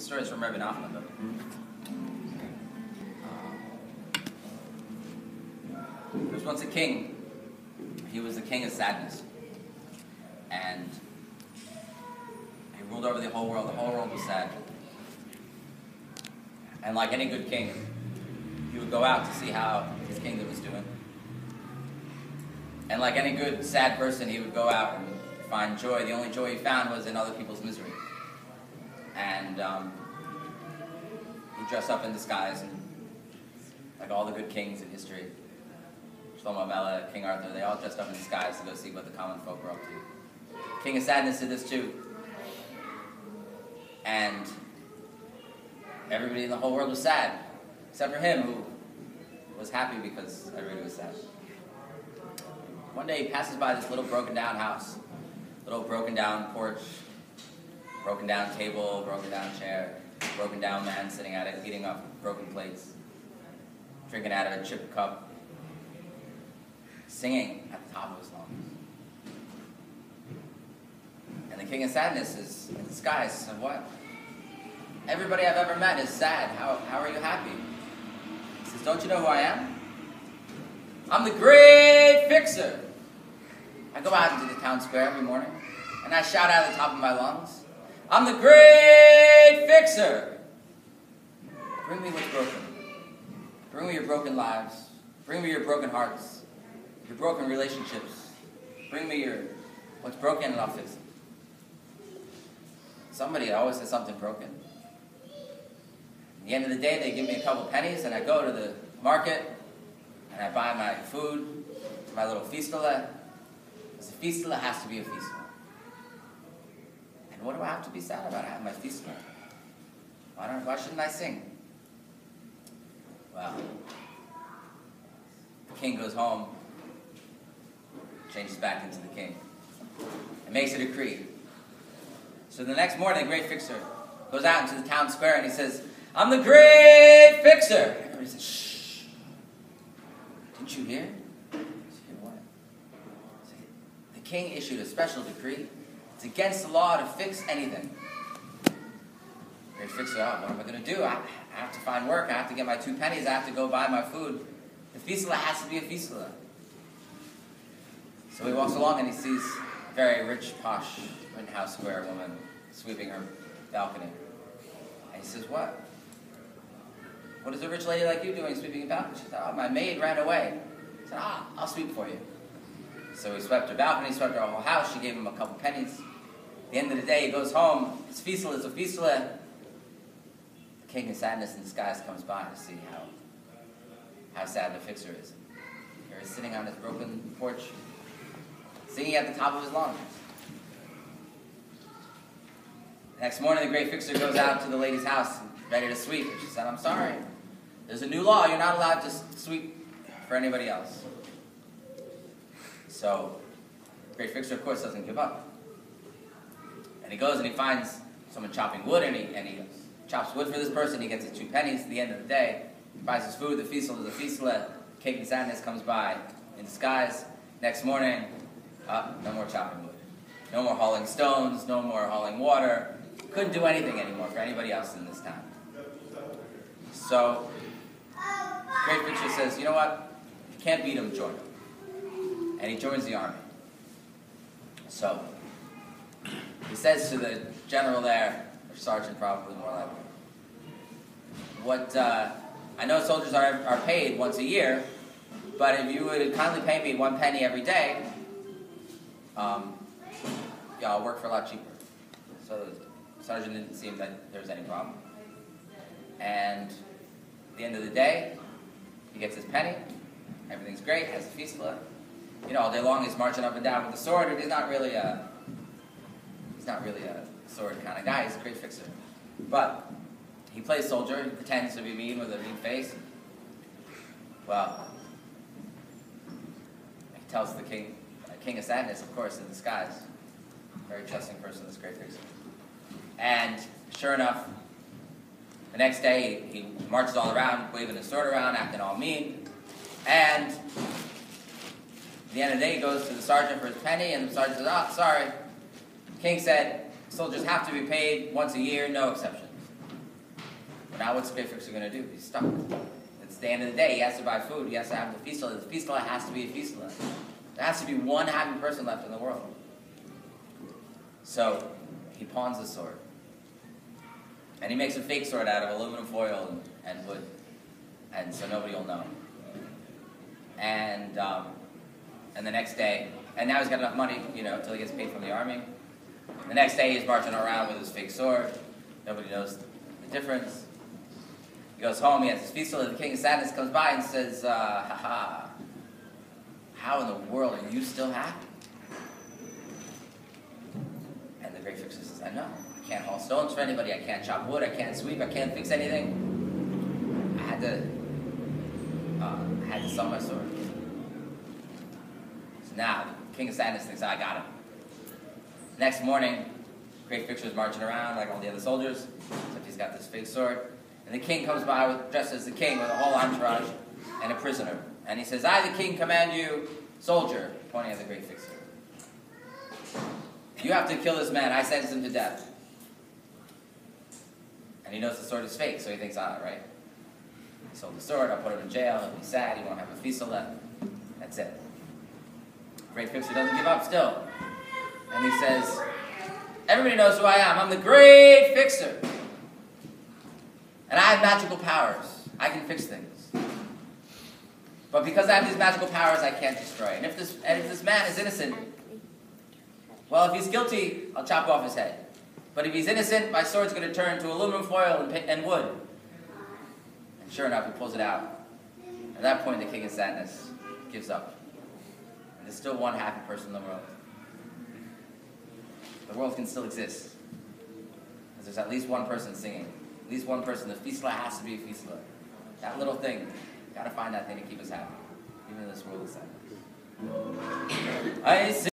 The story is from Rabbi Nachman. There was once a king. He was the king of sadness. And he ruled over the whole world. The whole world was sad. And like any good king, he would go out to see how his kingdom was doing. And like any good sad person, he would go out and find joy. The only joy he found was in other people's misery. And he'd dress up in disguise, and like all the good kings in history, Shlomo, King Arthur, they all dressed up in disguise to go see what the common folk were up to. King of Sadness did this too. And everybody in the whole world was sad, except for him, who was happy because everybody was sad. One day he passes by this little broken down house, little broken down porch, broken down table, broken down chair, broken down man sitting at it, eating up broken plates, drinking out of a chipped cup, singing at the top of his lungs. And the king of sadness is in disguise. Said, what? Everybody I've ever met is sad. How are you happy? He says, don't you know who I am? I'm the great fixer. I go out into the town square every morning, and I shout out at the top of my lungs, I'm the great fixer. Bring me what's broken. Bring me your broken lives. Bring me your broken hearts. Your broken relationships. Bring me what's broken, and I'll fix it. Somebody always has something broken. At the end of the day, they give me a couple pennies, and I go to the market, and I buy my food, my little fistula. Because a fistula has to be a fistula. And what do I have to be sad about? I have my fistula. Why shouldn't I sing? Well, the king goes home, changes back into the king, and makes a decree. So the next morning, the great fixer goes out into the town square, and he says, I'm the great fixer. Everybody says, shh. Didn't you hear? Hear what? The king issued a special decree. It's against the law to fix anything. Great fixer, what am I going to do? I have to find work. I have to get my 2 pennies. I have to go buy my food. The fistula has to be a fistula. So he walks along and he sees a very rich, posh, Rittenhouse Square woman sweeping her balcony. And he says, what? What is a rich lady like you doing sweeping a balcony? She said, my maid ran away. He said, I'll sweep for you. So he swept her balcony, swept her whole house. She gave him a couple pennies. At the end of the day, he goes home. His fistula is a fistula. The king of sadness in disguise comes by to see how sad the fixer is. Here he's sitting on his broken porch, singing at the top of his lungs. The next morning, the great fixer goes out to the lady's house, ready to sweep. And she said, I'm sorry. There's a new law. You're not allowed to sweep for anybody else. So, the great fixer, of course, doesn't give up. And he goes and he finds someone chopping wood, and he chops wood for this person. He gets his 2 pennies. At the end of the day, he buys his food. The fistula is a fistula. King of sadness comes by in disguise. Next morning, no more chopping wood. No more hauling stones. No more hauling water. Couldn't do anything anymore for anybody else in this town. So, great fixer says, you know what? If you can't beat him, join him. And he joins the army. So, he says to the general there, or sergeant probably more likely, I know soldiers are paid once a year, but if you would kindly pay me 1 penny every day, I'll work for a lot cheaper. So the sergeant didn't seem that there was any problem. And at the end of the day, he gets his penny, everything's great, has a fistula. All day long he's marching up and down with a sword, and he's not really a sword kind of guy. He's a great fixer. But he plays soldier, he pretends to be mean with a mean face. Well, he tells the king of sadness, of course, in disguise. Very trusting person, this great fixer. And sure enough, the next day he marches all around, waving his sword around, acting all mean. And at the end of the day, he goes to the sergeant for his penny, and the sergeant says, sorry. The king said, soldiers have to be paid once a year, no exceptions. now what's the great fixer going to do? He's stuck. It's the end of the day. He has to buy food. He has to have the feast. The feast has to be a feast. There has to be one happy person left in the world. So he pawns the sword. And he makes a fake sword out of aluminum foil and wood. And so nobody will know. And the next day, and now he's got enough money, until he gets paid from the army. The next day he's marching around with his fake sword. Nobody knows the difference. He goes home, he has his feast, the king of sadness comes by and says, how in the world are you still happy? And the great fixer says, I know. I can't haul stones for anybody, I can't chop wood, I can't sweep, I can't fix anything. I had to sell my sword. So now, the king of sadness thinks, I got him. Next morning, great fixer is marching around like all the other soldiers, except he's got this fake sword. And the king comes by dressed as the king with a whole entourage and a prisoner. And he says, I, the king, command you, soldier, pointing at the great fixer. You have to kill this man. I sentence him to death. And he knows the sword is fake, so he thinks, right? He sold the sword, I'll put him in jail, he'll be sad, he won't have a feast left. That's it. Great fixer doesn't give up still. And he says, everybody knows who I am. I'm the great fixer. And I have magical powers. I can fix things. But because I have these magical powers, I can't destroy. And if this man is innocent, well, if he's guilty, I'll chop off his head. But if he's innocent, my sword's going to turn to aluminum foil and wood. And sure enough, he pulls it out. At that point, the king of sadness gives up. And there's still one happy person in the world. The world can still exist. Because there's at least one person singing. At least one person. The feastla has to be a feastla. That little thing. Got to find that thing to keep us happy. Even in this world of sadness.